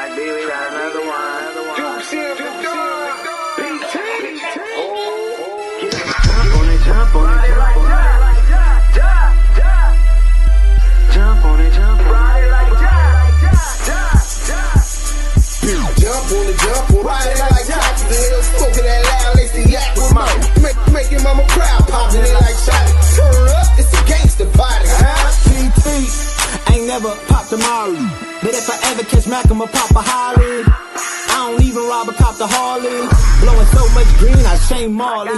like, baby, got another one. Duse M, PT. Jump on it, jump on it, jump on it. Jump on it, jump on it. Ride it like Jump on it, jump on it. Ride it like Jockey. The hell smoking that loud, lace the yak with mouth. Making mama proud, popping it like shot. Turn up, it's a gangster party. PT, ain't never popped a Mari. But if I ever catch Mac, I'ma pop a Holly. I don't even rob a cop the Harley. Blowing so much green, I shame Marley.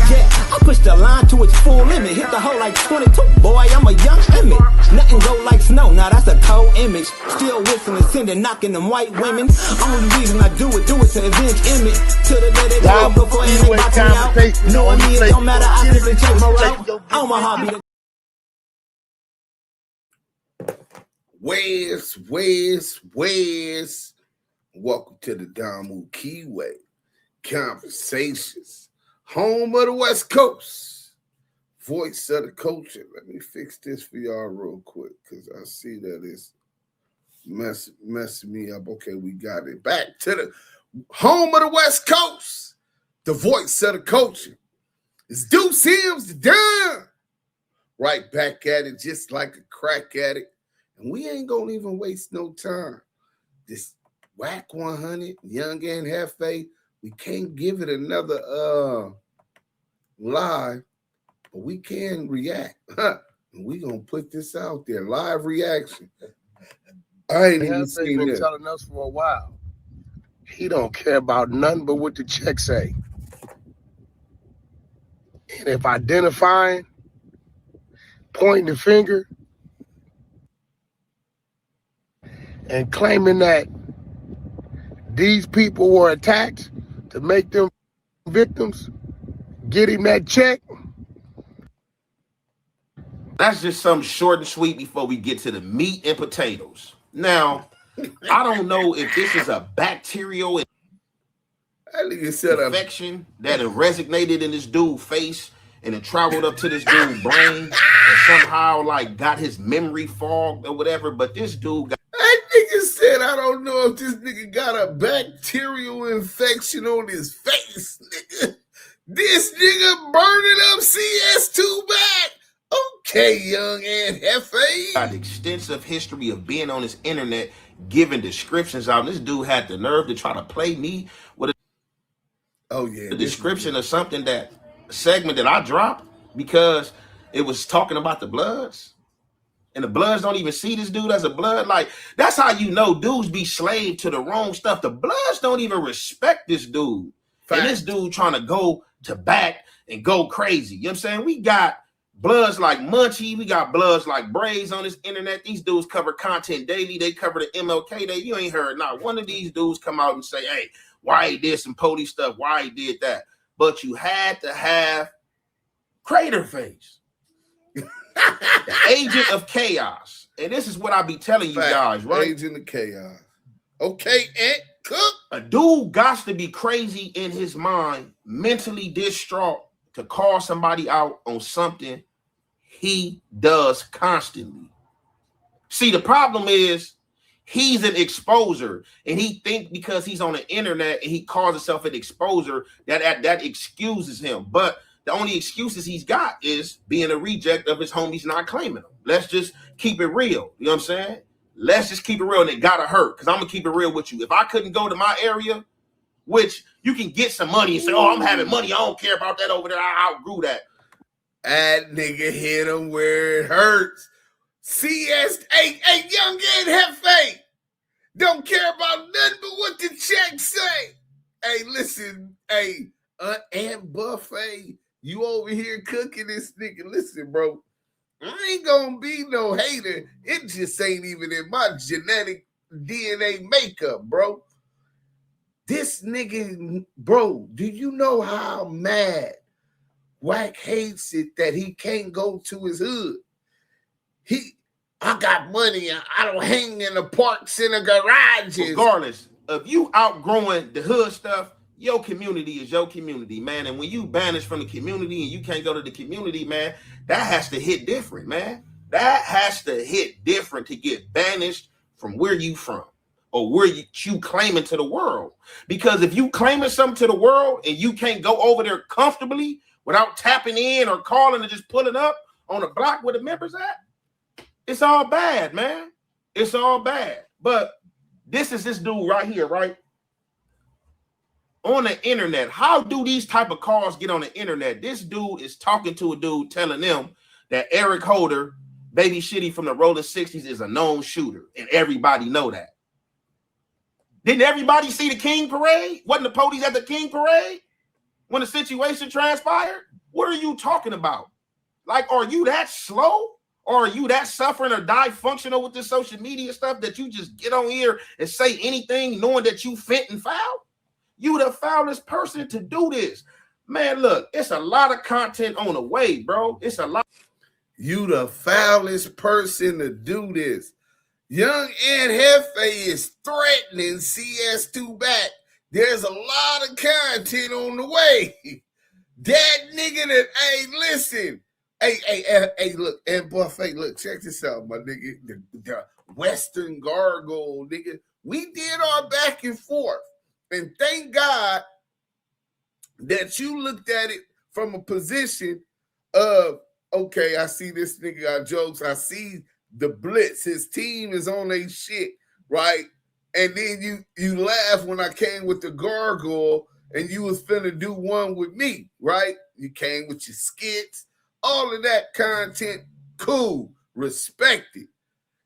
Yeah, I push the line to its full limit. Hit the hole like 22, boy, I'm a young image. Nothing go like snow, now that's a cold image. Still whistling, sending, knocking them white women. Only reason I do it to avenge image. Till the day they go before they box me out. Knowing me, it don't matter, I simply change my route. On my hobby. Where's welcome to the Damu Kiwe Conversations, home of the West Coast, voice of the culture. Let me fix this for y'all real quick because I see that it's messing me up. Okay, we got it. Back to the home of the West Coast, the voice of the culture. It's Duse M's the done. Right back at it, just like a crack addict. And we ain't gonna even waste no time. This Wack100, Young Ant Jefe, we can't give it another live, but we can react. And we gonna put this out there, live reaction. I ain't even seen been this. telling us for a while. He don't care about nothing but what the check say. And if identifying, pointing the finger, and claiming that these people were attacked to make them victims, get him that check. That's just something short and sweet before we get to the meat and potatoes. Now, I don't know if this is a bacterial infection that have resonated in this dude's face and it traveled up to this dude's brain and somehow like got his memory fogged or whatever, but this dude got That nigga said, I don't know if this nigga got a bacterial infection on his face, nigga. This nigga burning up CS2 back. Okay, Young Ant Jefe. got extensive history of being on this internet, giving descriptions out. This dude had the nerve to try to play me with a description of something that segment that I dropped because it was talking about the Bloods. And the Bloods don't even see this dude as a blood. Like, that's how you know dudes be slave to the wrong stuff. The Bloods don't even respect this dude. Fact. And this dude trying to go to back and go crazy. You know what I'm saying? We got Bloods like Munchie. We got Bloods like Braze on this internet. These dudes cover content daily. They cover the MLK Day. You ain't heard not one of these dudes come out and say, hey, why he did some police stuff, why he did that. But you had to have Crater Face. The agent of chaos. And this is what I be telling you guys, right? Agent of chaos. Okay, Ant Cook. A dude got to be crazy in his mind, mentally distraught to call somebody out on something he does constantly. See, the problem is he's an exposer, and he think because he's on the internet and he calls himself an exposer that excuses him. But the only excuses he's got is being a reject of his homies not claiming him. Let's just keep it real. You know what I'm saying? Let's just keep it real, and it gotta hurt. Because I'm gonna keep it real with you. If I couldn't go to my area, which you can get some money and say, oh, I'm having money, I don't care about that over there, I outgrew that. That nigga hit him where it hurts. CS8, hey, Young Ant Jefe. Don't care about nothing but what the check say. Hey, listen, hey, Ant Buffet. You over here cooking this nigga. Listen, bro, I ain't gonna be no hater. It just ain't even in my genetic DNA makeup, bro. This nigga, bro, do you know how mad Wack hates it that he can't go to his hood? I got money. I don't hang in the parks in the garages. Regardless, if you outgrowing the hood stuff, your community is your community, man. And when you banished from the community and you can't go to the community, man, that has to hit different, man. That has to hit different to get banished from where you from or where you claiming to the world. Because if you claiming something to the world and you can't go over there comfortably without tapping in or calling and just pulling up on a block where the members at, it's all bad, man. It's all bad. But this is this dude right here, right? On the internet. How do these type of calls get on the internet? This dude is talking to a dude telling them that Eric Holder, Baby Shitty from the Rolling 60s, is a known shooter, and everybody know that. Didn't everybody see the King Parade? Wasn't the police at the King Parade when the situation transpired? What are you talking about? Like, are you that slow? Or are you that suffering or dysfunctional with this social media stuff that you just get on here and say anything knowing that you fit and foul? You the foulest person to do this. Man, look, it's a lot of content on the way, bro. It's a lot. You the foulest person to do this. Young Ant Jefe is threatening CS2 back. There's a lot of content on the way. That nigga that, hey, listen. Hey, look, and Buffet, look, check this out, my nigga. The Western Gargoyle, nigga. We did our back and forth. And thank God that you looked at it from a position of, okay, I see this nigga got jokes. I see the blitz. His team is on their shit, right? And then you laugh when I came with the gargoyle and you was finna do one with me, right? You came with your skits, all of that content, cool, respected.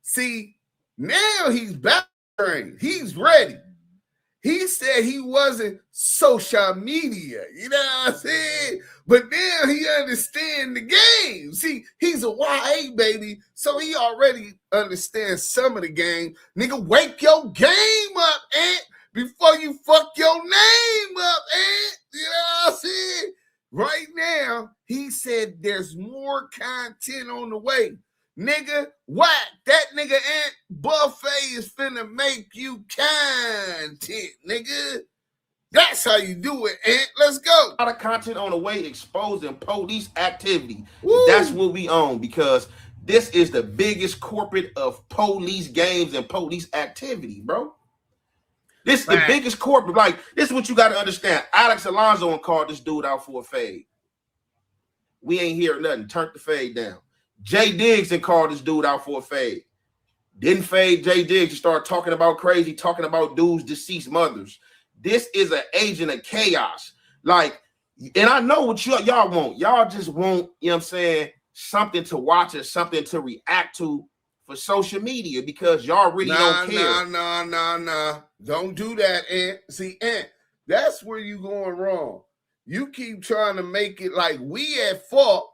See, now he's back trained. He's ready. He said he wasn't social media, you know what I'm saying? But now he understands the game. See, he's a YA baby, so he already understands some of the game. Nigga, wake your game up, Ant, before you fuck your name up, Ant. You know what I'm saying? Right now, he said there's more content on the way. Nigga, Wack, that nigga Ant Buffet is finna make you content, nigga. That's how you do it, Ant. Let's go. A lot of content on the way exposing police activity. Woo. That's what we own, because this is the biggest corporate of police games and police activity, bro. This is the biggest corporate. Like, this is what you got to understand. Alex Alonso called this dude out for a fade. We ain't hear nothing. Turned the fade down. Jay Diggs and called this dude out for a fade. Didn't fade Jay Diggs to start talking about crazy, talking about dudes' deceased mothers. This is an agent of chaos. Like, and I know what y'all want. Y'all just want, you know what I'm saying, something to watch or something to react to for social media, because y'all really don't care. Nah. Don't do that, Ant. See, Ant, that's where you going wrong. You keep trying to make it like we at fault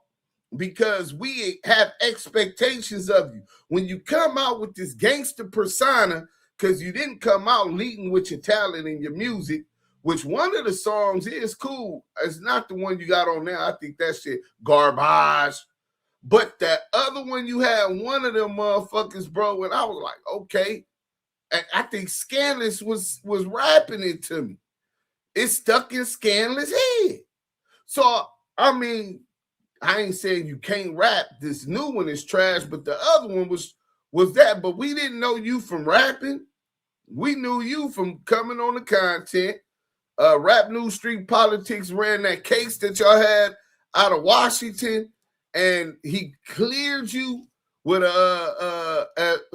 because we have expectations of you. When you come out with this gangster persona, because you didn't come out leading with your talent and your music, which one of the songs is cool. It's not the one you got on now. I think that shit garbage. But that other one you had, one of them motherfuckers, bro, and I was like, okay. And I think Scandalous was rapping it to me. It stuck in Scandalous' head. So, I mean, I ain't saying you can't rap. This new one is trash, but the other one was that. But we didn't know you from rapping. We knew you from coming on the content. Rap News Street Politics ran that case that y'all had out of Washington, and he cleared you with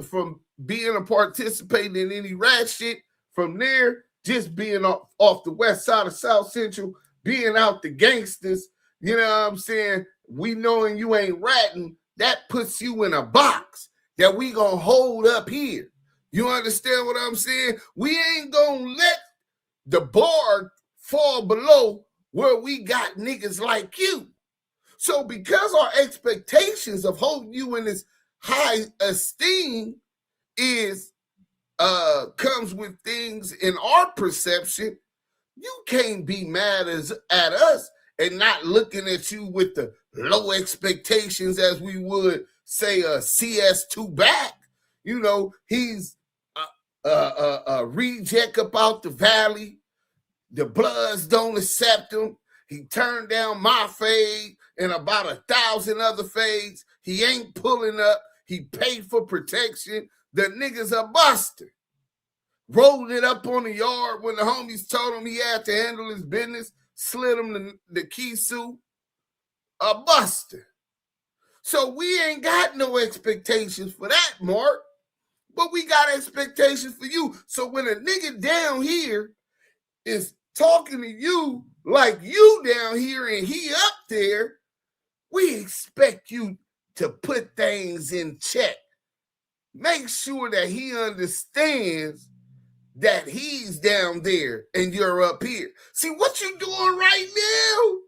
from being a participating in any rat shit. From there, just being off the west side of South Central, being out the gangsters. You know what I'm saying? We knowing you ain't ratting, that puts you in a box that we gonna hold up here. You understand what I'm saying? We ain't gonna let the bar fall below where we got niggas like you. So because our expectations of holding you in this high esteem is comes with things in our perception, you can't be mad at us and not looking at you with the low expectations as we would say a CS2 back. You know, he's a reject about the valley. The Bloods don't accept him. He turned down my fade and about 1,000 other fades. He ain't pulling up. He paid for protection. The nigga's a buster. rolled it up on the yard when the homies told him he had to handle his business, slid him the key suit, a buster. So we ain't got no expectations for that, Mark. But we got expectations for you. So when a nigga down here is talking to you like you down here and he up there, we expect you to put things in check. Make sure that he understands that he's down there and you're up here. See, what you doing right now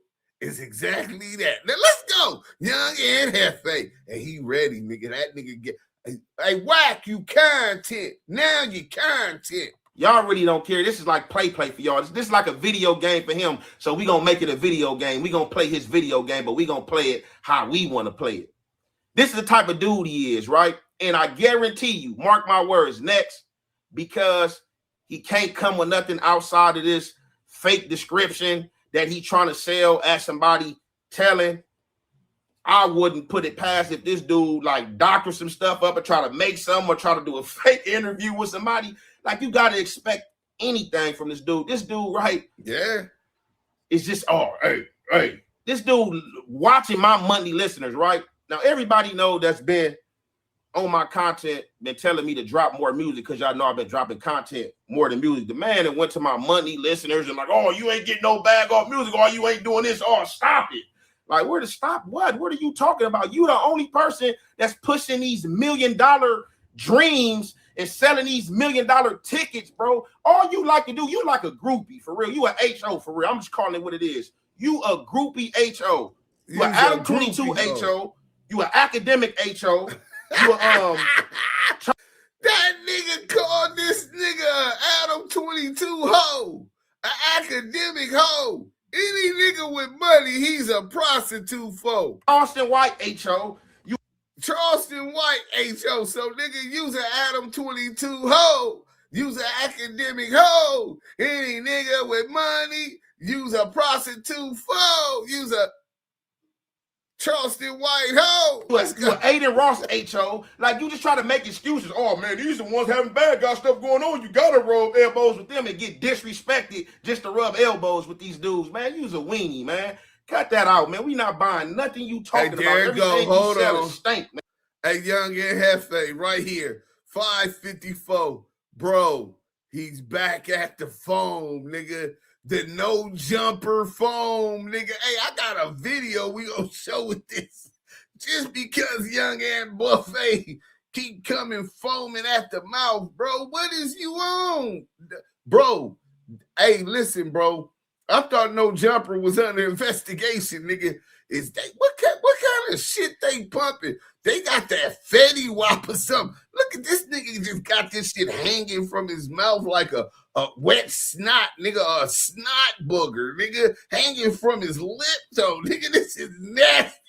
is exactly that. Now let's go. Young Ant Jefe. And he ready, nigga. That nigga get, hey, Wack, you content. Now you content. Y'all really don't care. This is like play for y'all. This is like a video game for him. So we gonna make it a video game. We gonna play his video game, but we gonna play it how we want to play it. This is the type of dude he is, right? And I guarantee you, mark my words, next, because he can't come with nothing outside of this fake description that he trying to sell as somebody telling. I wouldn't put it past if this dude like doctor some stuff up and try to make some or try to do a fake interview with somebody. Like, you got to expect anything from this dude. This dude, right? Yeah. It's just, oh, hey. This dude watching my monthly listeners, right? Now, everybody know that's been on my content, been telling me to drop more music because y'all know I've been dropping content more than music. The man that went to my monthly listeners and like, oh, you ain't getting no bag off music. Oh, you ain't doing this. Oh, stop it. Like, where to stop what? What are you talking about? You the only person that's pushing these $1 million dreams and selling these $1 million tickets, bro. All you like to do, you like a groupie, for real. You a HO, for real. I'm just calling it what it is. You a groupie HO. You an Adam 22 HO. You an academic HO. You a, that nigga called this nigga Adam 22 hoe. An academic hoe. Any nigga with money, he's a prostitute foe. Charleston White HO. Charleston White HO. So nigga, use an Adam 22 hoe. Use an academic hoe. Any nigga with money, use a prostitute foe. Use a Charleston White hoe. You an Aiden Ross HO. Like, you just try to make excuses. Oh man, these are the ones having bad guy stuff going on. You gotta rub elbows with them and get disrespected just to rub elbows with these dudes. Man, you's a weenie, man. Cut that out, man. We not buying nothing you talking about. Everything you sell is stink, man. Hey, Young Ant Jefe, right here, 554. Bro, he's back at the foam, nigga. The no jumper foam, nigga. Hey, I got a video we gonna show with this. Just because Young Ant Buffet keep coming foaming at the mouth, bro. What is you on? Bro, hey, listen, bro. I thought no jumper was under investigation, nigga. Is they what kind of shit they pumping? They got that Fetty Wap or something. Look at this nigga just got this shit hanging from his mouth like a wet snot, nigga, a snot booger, nigga, hanging from his lip, though. Nigga, this is nasty.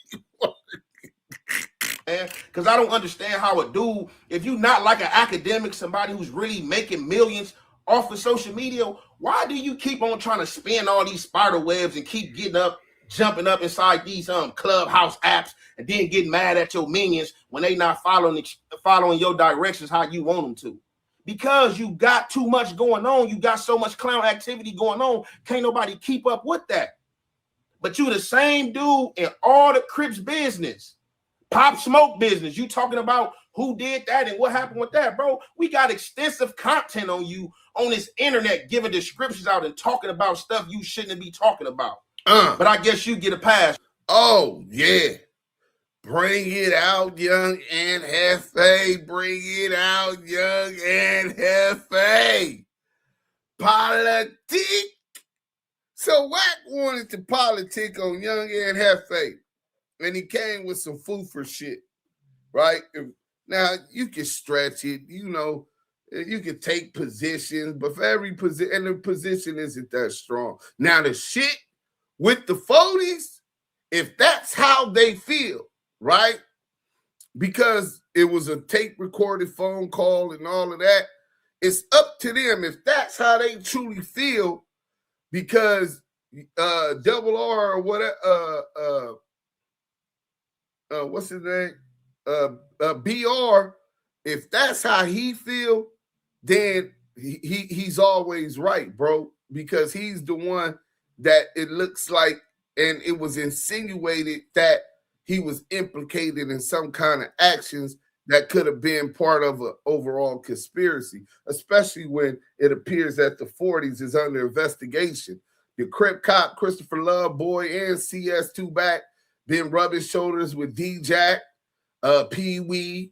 Because I don't understand how a dude, if you not like an academic, somebody who's really making millions off of social media, why do you keep on trying to spin all these spider webs and keep getting up, jumping up inside these Clubhouse apps and then getting mad at your minions when they not following your directions how you want them to? Because you got too much going on. You got so much clown activity going on. Can't nobody keep up with that. But you the same dude in all the Crips business, Pop Smoke business. You talking about who did that and what happened with that, bro? We got extensive content on you on this internet, giving descriptions out and talking about stuff you shouldn't be talking about. But I guess you get a pass. Oh, yeah. Bring it out, Young Ant Jefe. Bring it out, Young Ant Jefe. Politic. So Wack wanted to politic on Young Ant Jefe. And he came with some food for shit, right? Now, you can stretch it, you know. You can take positions, but for every position, and the position isn't that strong. Now, the shit with the 40s, if that's how they feel, right? Because it was a tape recorded phone call and all of that, it's up to them if that's how they truly feel. Because Double R or whatever, what's his name? BR, if that's how he feel, then he's always right, bro, because he's the one that it looks like, and it was insinuated that he was implicated in some kind of actions that could have been part of an overall conspiracy, especially when it appears that the 40s is under investigation. The Crip cop, Christopher Love Boy, and CS2 back been rubbing shoulders with D-Jack, Pee Wee,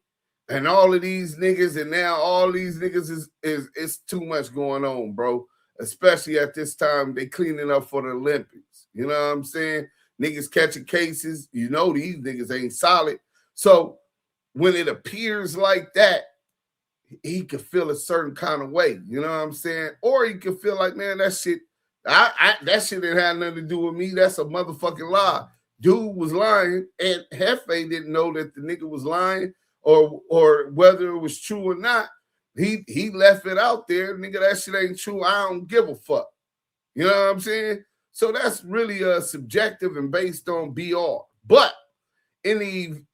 and all of these niggas, and now all these niggas is too much going on, bro. Especially at this time, they cleaning up for the Olympics. You know what I'm saying? Niggas catching cases. You know these niggas ain't solid. So when it appears like that, he could feel a certain kind of way. You know what I'm saying? Or he could feel like, man, that shit, that shit didn't have nothing to do with me. That's a motherfucking lie. Dude was lying, and Jefe didn't know that the nigga was lying, or whether it was true or not. He left it out there. Nigga, that shit ain't true. I don't give a fuck. You know what I'm saying? So that's really subjective and based on BR. But in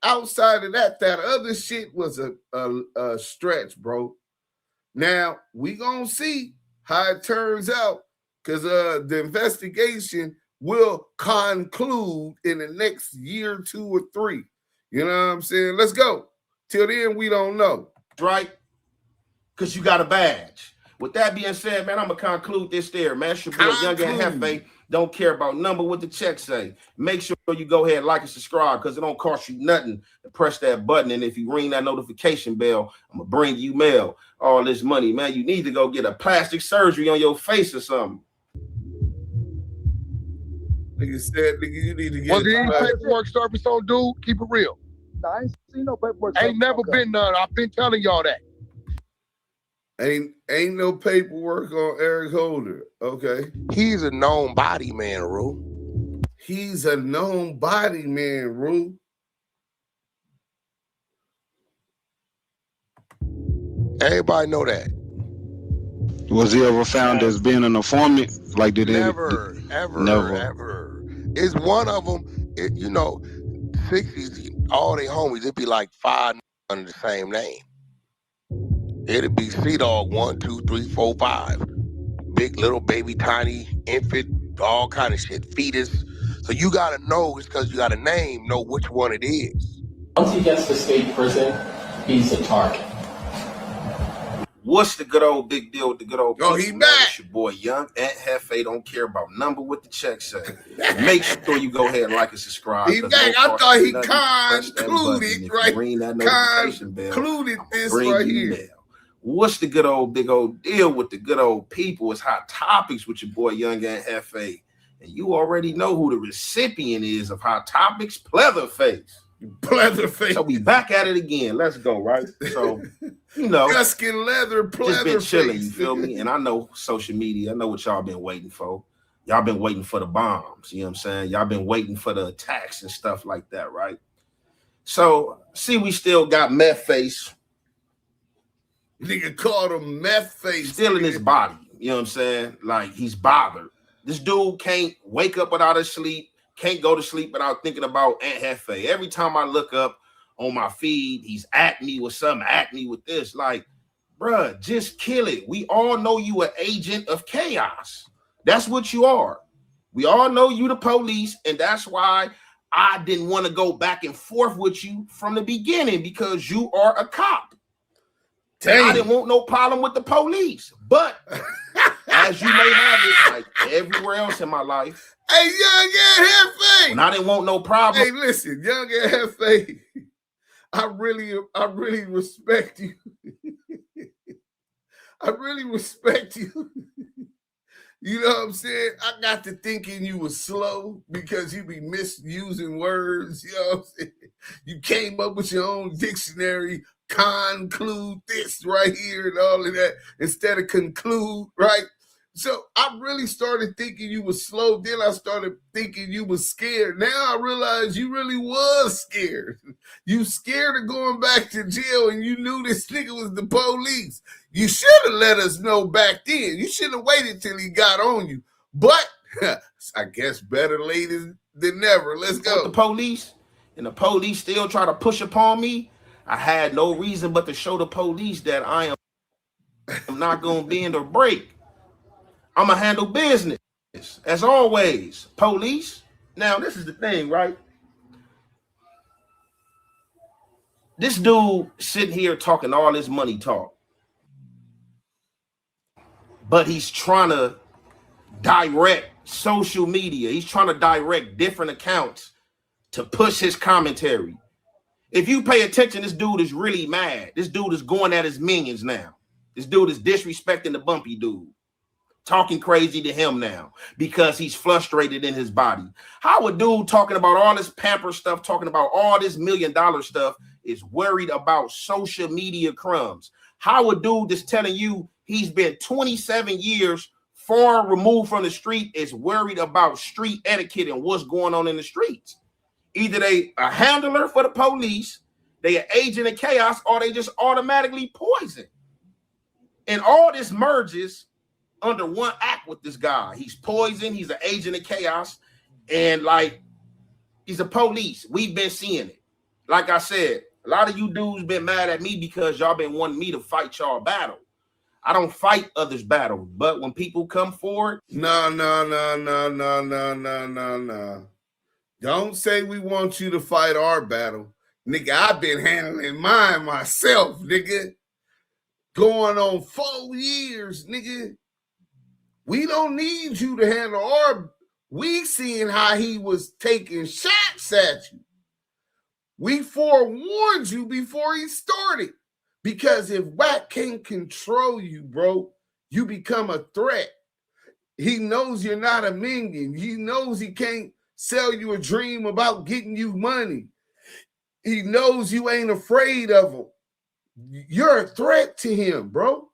outside of that other shit was a stretch, bro. Now we gonna see how it turns out, because the investigation will conclude in the next year, 2 or 3. You know what I'm saying? Let's go. Till then, we don't know. Right? Because you got a badge. With that being said, man, I'm going to conclude this there, man. It's your boy, Young Ant Jefe. Don't care about number, what the check say. Make sure you go ahead, like and subscribe, because it don't cost you nothing to press that button. And if you ring that notification bell, I'm going to bring you mail. All this money, man. You need to go get a plastic surgery on your face or something. Nigga said, nigga, you need to get any paperwork service on, dude? Keep it real. No, I ain't seen no paperwork. Ain't never been none. I've been telling y'all that. Ain't no paperwork on Eric Holder. Okay. He's a known body man, Rue. He's a known body man, Rue. Everybody know that. Was he ever found as being an informant? Like, did never. It's one of them. You know, 60s, all they homies, it'd be like 5 under the same name. It'd be C-Dog 1, 2, 3, 4, 5. Big, little, baby, tiny, infant, all kind of shit, fetus. So you gotta know, it's because you got a name, know which one it is. Once he gets to state prison, he's a target. What's the good old big deal with the good old people? He back. It's your boy, Young Ant Jefe. Don't care about number, what the check say. Make sure you go ahead and like and subscribe. He back. I thought he concluded, right? Ring that notification bell. Concluded this right here. Mail. What's the good old big old deal with the good old people? It's Hot Topics with your boy, Young Ant Jefe. And you already know who the recipient is of Hot Topics, Pleatherface. Pleatherface. So we back at it again. Let's go, right? So, you know, Guskin leather, Pleatherface. Just been chilling, you feel me? And I know social media, I know what y'all been waiting for. Y'all been waiting for the bombs, you know what I'm saying? Y'all been waiting for the attacks and stuff like that, right? So, see, we still got Meth Face. Nigga called him Meth Face. Still in his body, you know what I'm saying? Like, he's bothered. This dude can't wake up without his sleep. Can't go to sleep without thinking about Ant Jefe. Every time I look up on my feed, he's at me with something, at me with this. Like, bruh, just kill it. We all know you an agent of chaos. That's what you are. We all know you the police, and that's why I didn't want to go back and forth with you from the beginning, because you are a cop. I didn't want no problem with the police. But as you may have it, like everywhere else in my life, hey, Young Ant Jefe. When I didn't want no problem. Hey, listen, Young Ant Jefe, I really respect you. I really respect you. You know what I'm saying? I got to thinking you was slow because you be misusing words. You know what I'm saying? You came up with your own dictionary, conclude this right here and all of that instead of conclude, right? So I really started thinking you was slow. Then I started thinking you was scared. Now I realize you really was scared. You scared of going back to jail, and you knew this nigga was the police. You should have let us know back then. You should have waited till he got on you. But I guess better late than never. Let's go. The police, and the police still try to push upon me. I had no reason but to show the police that I am I'm not gonna bend or break. I'm gonna handle business as always. Police. Now, this is the thing, right? This dude sitting here talking all this money talk, but he's trying to direct social media. He's trying to direct different accounts to push his commentary. If you pay attention, this dude is really mad. This dude is going at his minions now. This dude is disrespecting the bumpy dude, talking crazy to him now because he's frustrated in his body. How a dude talking about all this pamper stuff, talking about all this $1 million stuff is worried about social media crumbs? How a dude that's telling you he's been 27 years far removed from the street is worried about street etiquette and what's going on in the streets? Either they a handler for the police, they an agent of chaos, or they just automatically poison. And all this merges under one act with this guy. He's poison, he's an agent of chaos, and like he's a police. We've been seeing it. Like I said, a lot of you dudes been mad at me because y'all been wanting me to fight y'all battle. I don't fight others' battles, but when people come forward, No. Don't say we want you to fight our battle. Nigga, I've been handling mine myself, nigga. Going on 4 years, nigga. We don't need you to handle our... We seen how he was taking shots at you. We forewarned you before he started. Because if Wack can't control you, bro, you become a threat. He knows you're not a minion. He knows he can't sell you a dream about getting you money. He knows you ain't afraid of him. You're a threat to him, bro.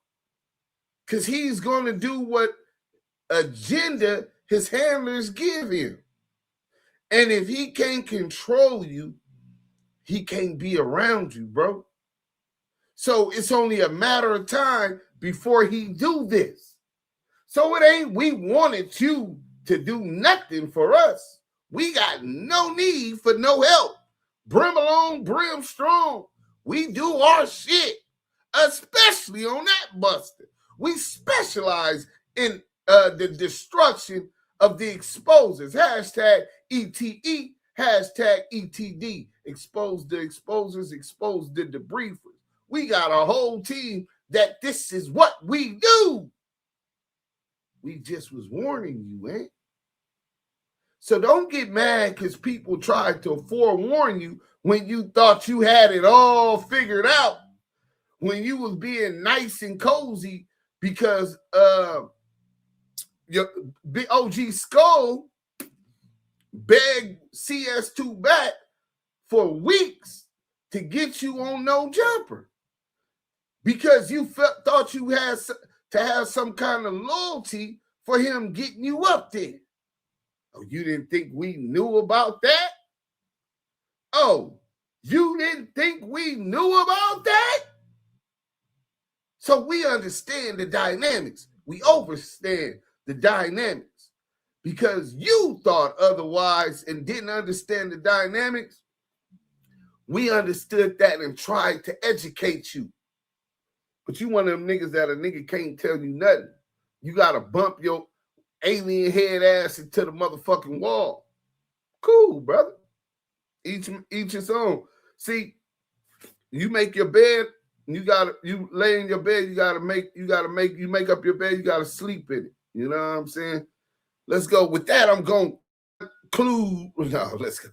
Because he's going to do what agenda his handlers give him. And if he can't control you, he can't be around you, bro. So it's only a matter of time before he do this. So it ain't we wanted you to do nothing for us. We got no need for no help. Brim along, brim strong. We do our shit, especially on that buster. We specialize in the destruction of the exposers. Hashtag ETE, hashtag ETD. Expose the exposers, expose the debriefers. We got a whole team that this is what we do. We just was warning you, eh? So don't get mad because people tried to forewarn you when you thought you had it all figured out, when you was being nice and cozy because your big OG Skull begged CS2 back for weeks to get you on no jumper because you thought you had to have some kind of loyalty for him getting you up there. Oh, you didn't think we knew about that? Oh, you didn't think we knew about that? So we understand the dynamics. We understand the dynamics because you thought otherwise and didn't understand the dynamics. We understood that and tried to educate you. But you one of them niggas that a nigga can't tell you nothing. You got to bump your alien head ass into the motherfucking wall. Cool, brother. Each his own. See, you make your bed, you lay in your bed, you make up your bed, you gotta sleep in it. You know what I'm saying? Let's go. With that, I'm going to conclude. No, let's go.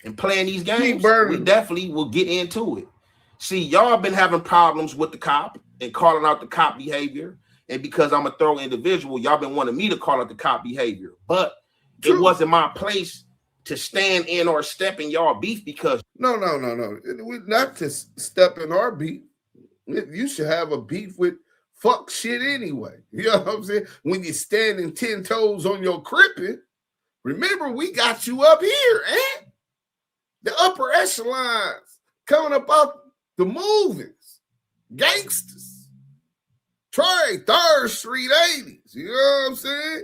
And playing these games, we definitely will get into it. See, y'all been having problems with the cop and calling out the cop behavior. And because I'm a thorough individual, y'all been wanting me to call out the cop behavior. But True. It wasn't my place to stand in or step in y'all beef because... No. Not to step in our beef. You should have a beef with fuck shit anyway. You know what I'm saying? When you're standing 10 toes on your crippin', remember we got you up here, eh? The upper echelons coming up out the movies. Gangsters. Troy, 3rd Street 80s. You know what I'm saying?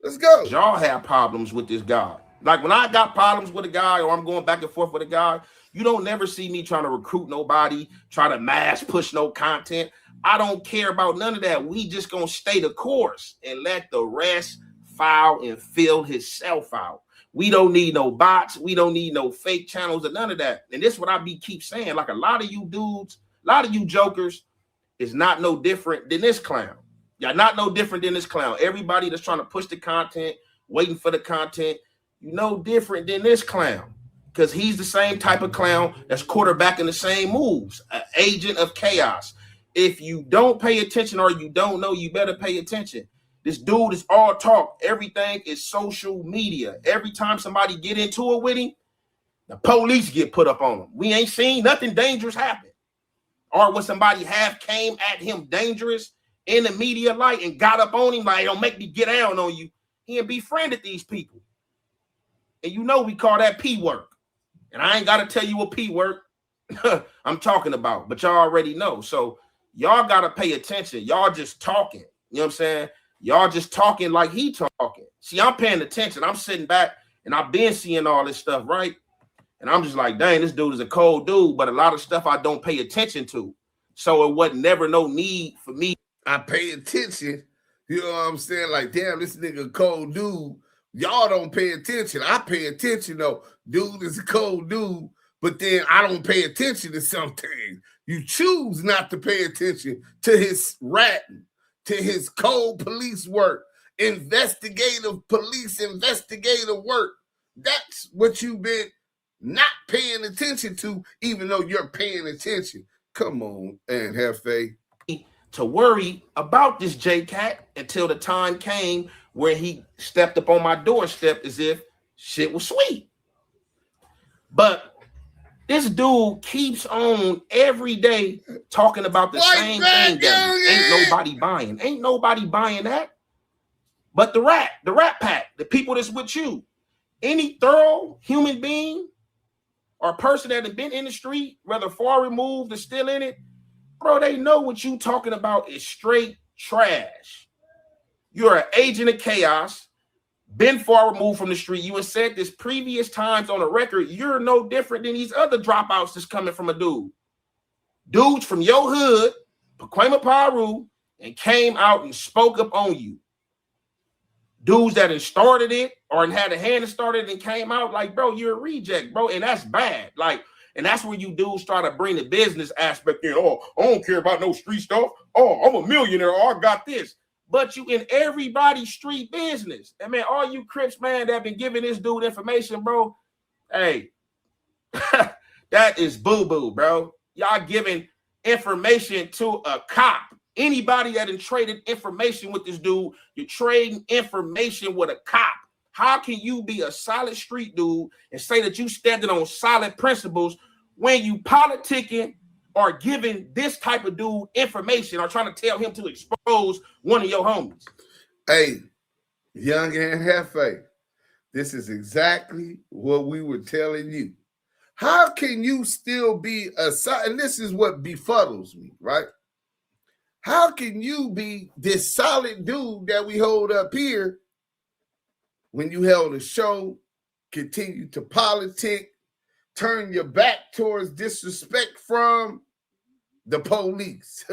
Let's go. Y'all have problems with this guy. Like when I got problems with a guy or I'm going back and forth with a guy, you don't never see me trying to recruit nobody, try to mass push no content. I don't care about none of that. We just gonna stay the course and let the rest file and fill himself out. We don't need no bots. We don't need no fake channels or none of that. And this is what I keep saying. Like a lot of you dudes, a lot of you jokers is not no different than this clown. Y'all not no different than this clown. Everybody that's trying to push the content, waiting for the content, you no different than this clown. Because he's the same type of clown that's quarterbacking the same moves, an agent of chaos. If you don't pay attention or you don't know, you better pay attention. This dude is all talk. Everything is social media. Every time somebody get into it with him, the police get put up on him. We ain't seen nothing dangerous happen. Or when somebody came at him dangerous in the media light and got up on him like, don't make me get down on you. He ain't befriended these people. And you know we call that P work. And I ain't got to tell you what P work I'm talking about, but y'all already know. So y'all got to pay attention. Y'all just talking. You know what I'm saying? Y'all just talking like he talking. See, I'm paying attention. I'm sitting back and I've been seeing all this stuff, right? And I'm just like, dang, this dude is a cold dude, but a lot of stuff I don't pay attention to. So it wasn't never no need for me. I pay attention. You know what I'm saying? Like, damn, this nigga a cold dude. Y'all don't pay attention. I pay attention, though. Dude is a cold dude, but then I don't pay attention to some things. You choose not to pay attention to his ratting, to his cold police work, investigative police investigative work. That's what you've been not paying attention to, even though you're paying attention. Come on, and Jefe. To worry about this J-Cat until the time came where he stepped up on my doorstep as if shit was sweet. But this dude keeps on every day talking about the same thing that ain't nobody buying. Ain't nobody buying that. But the rat pack, the people that's with you. Any thorough human being or person that has been in the street, whether far removed or still in it, bro, they know what you talking about is straight trash. You're an agent of chaos, been far removed from the street. You have said this previous times on the record. You're no different than these other dropouts that's coming from a dude. Dudes from your hood, Paquema Paru, and came out and spoke up on you. Dudes that had started it or had a hand to start it and came out like, bro, you're a reject, bro. And that's bad. Like, and that's where you dudes try to bring the business aspect in. Oh, I don't care about no street stuff. Oh, I'm a millionaire. Oh, I got this. But you in everybody's street business. And man, all you Crips, man, that been giving this dude information, bro. Hey, that is boo-boo, bro. Y'all giving information to a cop. Anybody that traded information with this dude, you're trading information with a cop. How can you be a solid street dude and say that you standing on solid principles when you politicking or giving this type of dude information or trying to tell him to expose one of your homies? Hey, Young Ant Jefe, this is exactly what we were telling you. How can you still be a solid, and this is what befuddles me, right? How can you be this solid dude that we hold up here when you held a show, continue to politic, turn your back towards disrespect from the police?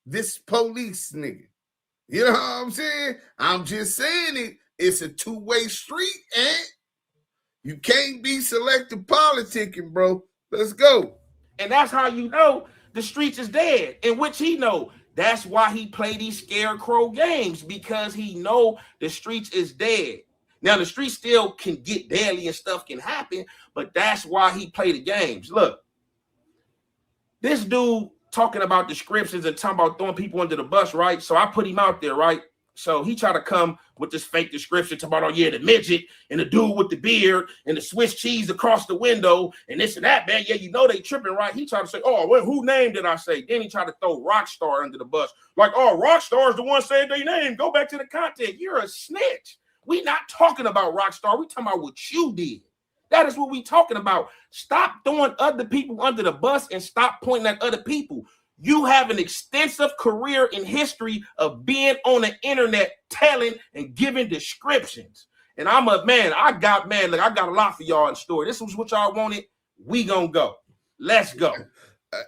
This police nigga. You know what I'm saying? I'm just saying it's a two-way street, and you can't be selective politicking, bro. Let's go. And that's how you know the streets is dead, in which he know. That's why he play these scarecrow games, because he know the streets is dead. Now, the streets still can get deadly and stuff can happen, but that's why he play the games. Look, this dude talking about descriptions and talking about throwing people under the bus, right? So I put him out there, right? So he tried to come with this fake description, talking about, oh yeah, the midget and the dude with the beard and the Swiss cheese across the window and this and that, man. Yeah, you know they tripping, right? He tried to say, oh, well, who name did I say? Then he tried to throw Rockstar under the bus. Like, oh, Rockstar is the one saying their name. Go back to the content. You're a snitch. We not talking about Rockstar. We talking about what you did. That is what we talking about. Stop throwing other people under the bus and stop pointing at other people. You have an extensive career in history of being on the internet, telling and giving descriptions. And I'm a man. I got a lot for y'all in the story. This was what y'all wanted. We gonna go. Let's go.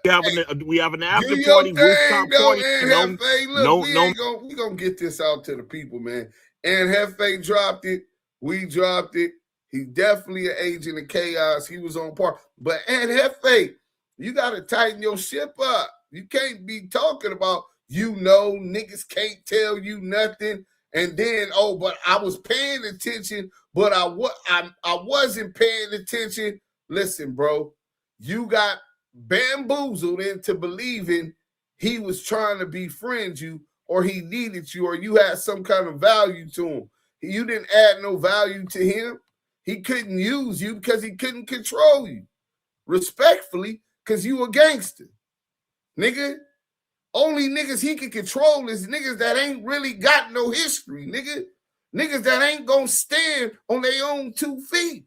We have an Do after your party, thing, rooftop though, party. and No, Hefe. Look, no, we no. ain't gonna get this out to the people, man. And Hefe dropped it. We dropped it. He's definitely an agent of chaos. He was on par. But and Hefe, you gotta tighten your ship up. You can't be talking about niggas can't tell you nothing. And then, but I was paying attention, but I wasn't paying attention. Listen, bro, you got bamboozled into believing he was trying to befriend you, or he needed you, or you had some kind of value to him. You didn't add no value to him. He couldn't use you because he couldn't control you. Respectfully, because you a gangster. Nigga, only niggas he can control is niggas that ain't really got no history, nigga. Niggas that ain't gonna stand on their own 2 feet.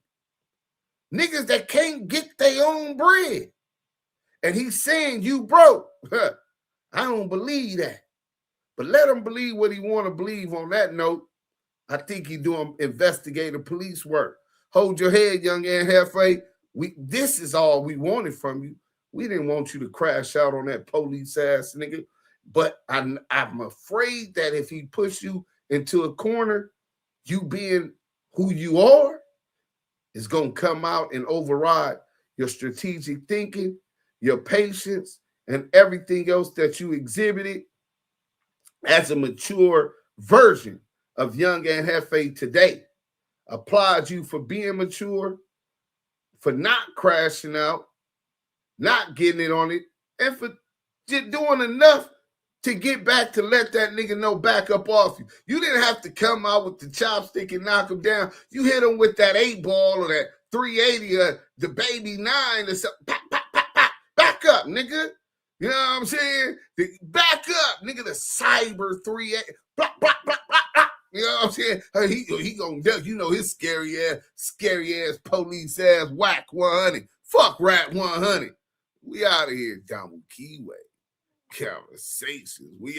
Niggas that can't get their own bread. And he's saying you broke. I don't believe that. But let him believe what he want to believe on that note. I think he doing investigative police work. Hold your head, Young Ant Jefe. This is all we wanted from you. We didn't want you to crash out on that police ass nigga. But I'm afraid that if he push you into a corner, you being who you are is going to come out and override your strategic thinking, your patience, and everything else that you exhibited as a mature version of Young Ant Jefe today. Applaud you for being mature, for not crashing out, not getting it on it, and for just doing enough to get back to let that nigga know back up off you. You didn't have to come out with the chopstick and knock him down. You hit him with that 8-ball or that 380 or the baby 9 or something. Pop, pop, pop, pop. Back up, nigga. You know what I'm saying? Back up, nigga. The cyber 380. Block, block, block, block, block. You know what I'm saying? He gonna duck. You know his scary ass police ass Wack100. Fuck Rat100. We out of here, Damu Kiwe Conversations. We